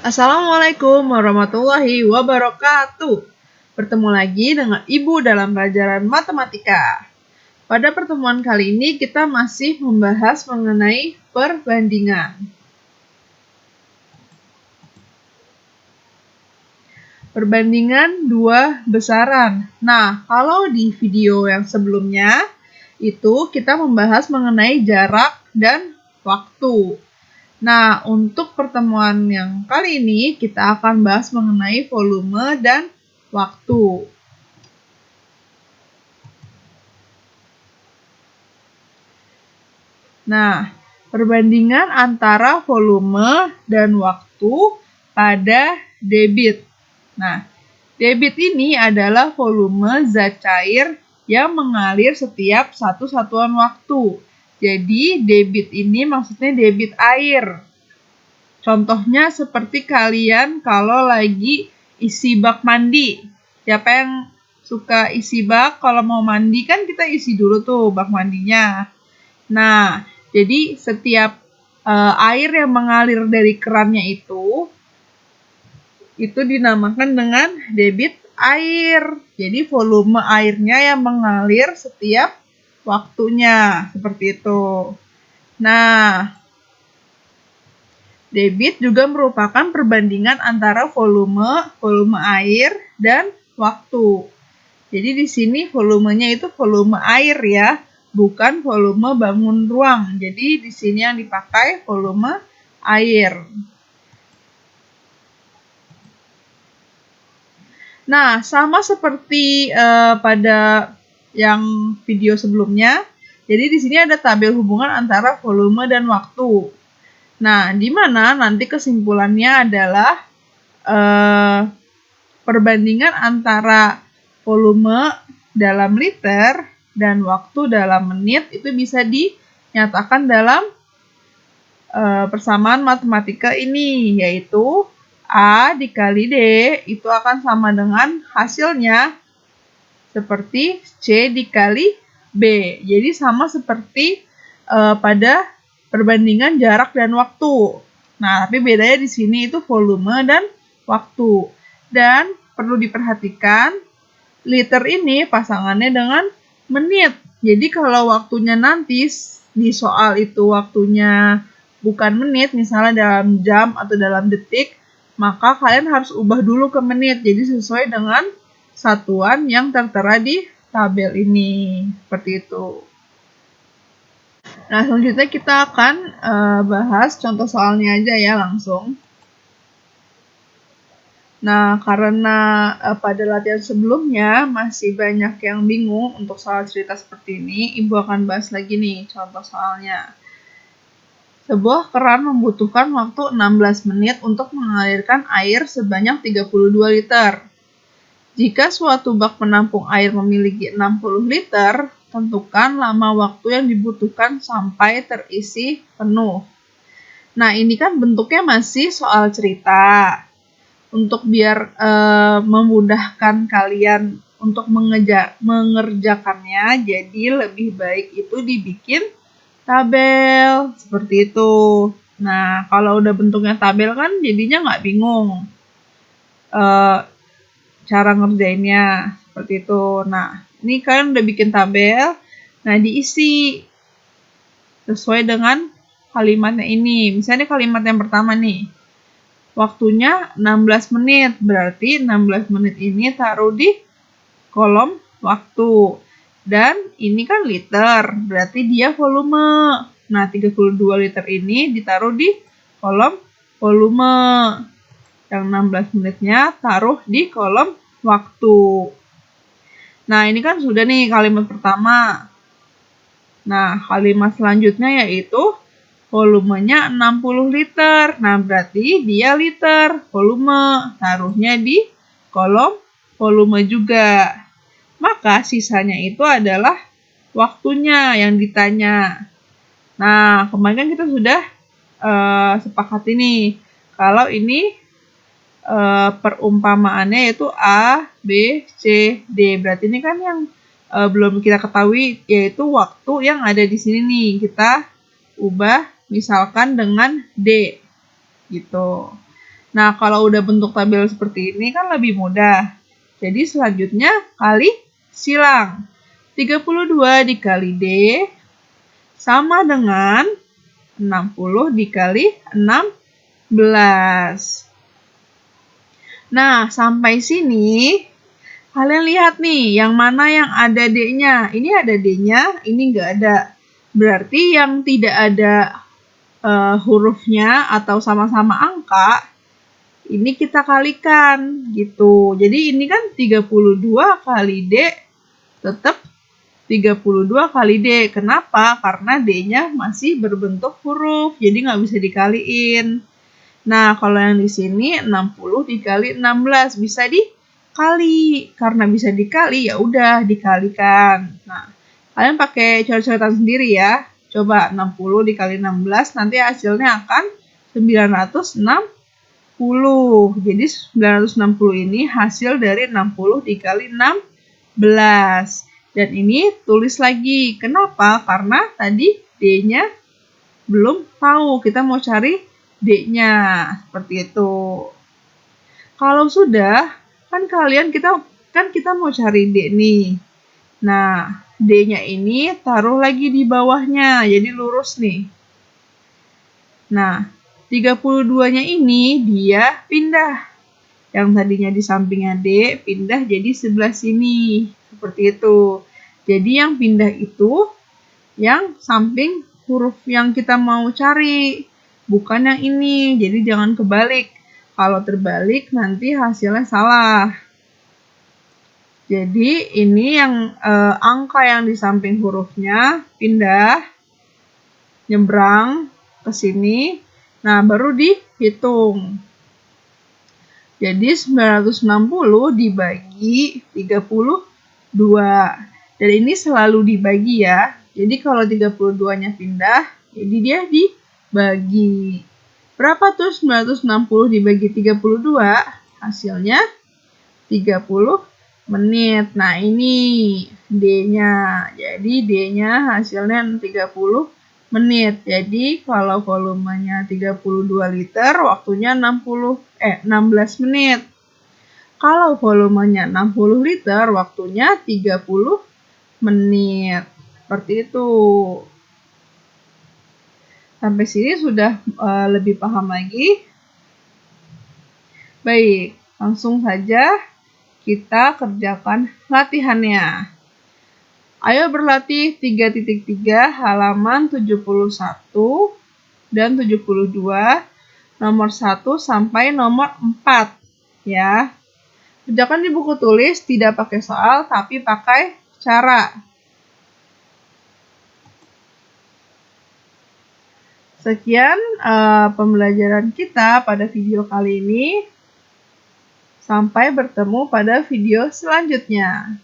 Assalamualaikum warahmatullahi wabarakatuh. Bertemu lagi dengan Ibu dalam pelajaran matematika. Pada pertemuan kali ini kita masih membahas mengenai perbandingan. Perbandingan dua besaran. Nah, kalau di video yang sebelumnya itu kita membahas mengenai jarak dan waktu. Nah, untuk pertemuan yang kali ini kita akan bahas mengenai volume dan waktu. Nah, perbandingan antara volume dan waktu pada debit. Nah, debit ini adalah volume zat cair yang mengalir setiap satu satuan waktu. Jadi, debit ini maksudnya debit air. Contohnya seperti kalian kalau lagi isi bak mandi. Siapa yang suka isi bak? Kalau mau mandi kan kita isi dulu tuh bak mandinya. Nah, jadi setiap air yang mengalir dari kerannya itu dinamakan dengan debit air. Jadi volume airnya yang mengalir setiap waktunya, seperti itu. Nah, debit juga merupakan perbandingan antara volume air dan waktu. Jadi di sini volumenya itu volume air ya, bukan volume bangun ruang. Jadi di sini yang dipakai volume air. Nah, sama seperti pada yang video sebelumnya. Jadi di sini ada tabel hubungan antara volume dan waktu. Nah, di mana nanti kesimpulannya adalah perbandingan antara volume dalam liter dan waktu dalam menit itu bisa dinyatakan dalam persamaan matematika ini, yaitu A dikali D itu akan sama dengan hasilnya seperti C dikali B. Jadi sama seperti pada perbandingan jarak dan waktu. Nah, tapi bedanya di sini itu volume dan waktu. Dan perlu diperhatikan, liter ini pasangannya dengan menit. Jadi kalau waktunya nanti di soal itu waktunya bukan menit, misalnya dalam jam atau dalam detik, maka kalian harus ubah dulu ke menit. Jadi sesuai dengan satuan yang tertera di tabel ini. Seperti itu. Nah, selanjutnya kita akan bahas contoh soalnya aja ya langsung. Nah, karena pada latihan sebelumnya masih banyak yang bingung untuk soal cerita seperti ini, Ibu akan bahas lagi nih contoh soalnya. Sebuah keran membutuhkan waktu 16 menit untuk mengalirkan air sebanyak 32 liter. Jika suatu bak penampung air memiliki 60 liter, tentukan lama waktu yang dibutuhkan sampai terisi penuh. Nah, ini kan bentuknya masih soal cerita. Untuk biar memudahkan kalian untuk mengerjakannya, jadi lebih baik itu dibikin tabel seperti itu. Nah, kalau udah bentuknya tabel kan jadinya nggak bingung cara ngerjainnya seperti itu. Nah, ini kalian udah bikin tabel. Nah, diisi sesuai dengan kalimatnya ini. Misalnya kalimat yang pertama nih. Waktunya 16 menit. Berarti 16 menit ini taruh di kolom waktu. Dan ini kan liter. Berarti dia volume. Nah, 32 liter ini ditaruh di kolom volume. Yang 16 menitnya taruh di kolom waktu. Nah, ini kan sudah nih kalimat pertama. Nah, kalimat selanjutnya yaitu volumenya 60 liter. Nah, berarti dia liter volume. Taruhnya di kolom volume juga. Maka sisanya itu adalah waktunya yang ditanya. Nah, kemarin kan kita sudah sepakat ini. Kalau ini perumpamaannya yaitu A, B, C, D. Berarti ini kan yang belum kita ketahui yaitu waktu yang ada di sini nih. Kita ubah misalkan dengan D gitu. Nah, kalau udah bentuk tabel seperti ini kan lebih mudah. Jadi selanjutnya kali silang. 32 dikali D sama dengan 60 dikali 16. Nah, sampai sini kalian lihat nih, yang mana yang ada D-nya. Ini ada D-nya, ini nggak ada. Berarti yang tidak ada hurufnya atau sama-sama angka, ini kita kalikan gitu. Jadi ini kan 32 kali D tetap 32 kali D. Kenapa? Karena D-nya masih berbentuk huruf, jadi nggak bisa dikaliin. Nah, kalau yang di sini 60 dikali 16 bisa dikali. Karena bisa dikali, ya udah dikalikan. Nah, kalian pakai coret-coretan sendiri ya. Coba 60 dikali 16, nanti hasilnya akan 960. Jadi 960 ini hasil dari 60 dikali 16. Dan ini tulis lagi. Kenapa? Karena tadi D-nya belum tahu. Kita mau cari D-nya. Seperti itu. Kalau sudah, kan kita mau cari D nih. Nah, D-nya ini taruh lagi di bawahnya. Jadi lurus nih. Nah, 32-nya ini dia pindah. Yang tadinya di sampingnya D, pindah jadi sebelah sini. Seperti itu. Jadi yang pindah itu yang samping huruf yang kita mau cari. Bukan yang ini. Jadi jangan kebalik. Kalau terbalik nanti hasilnya salah. Jadi ini yang angka yang di samping hurufnya pindah, nyebrang ke sini. Nah, baru dihitung. Jadi 960 dibagi 32. Dan ini selalu dibagi ya. Jadi kalau 32-nya pindah, jadi dia dibagi. Berapa tuh 960 dibagi 32? Hasilnya 30 menit. Nah, ini D-nya. Jadi D-nya hasilnya 30 menit. Jadi kalau volumenya 32 liter, waktunya 16 menit. Kalau volumenya 60 liter, waktunya 30 menit. Seperti itu. Sampai sini sudah lebih paham lagi. Baik, langsung saja kita kerjakan latihannya. Ayo berlatih 3.3 halaman 71 dan 72, nomor 1 sampai nomor 4 ya. Kerjakan di buku tulis, tidak pakai soal tapi pakai cara. Sekian pembelajaran kita pada video kali ini. Sampai bertemu pada video selanjutnya.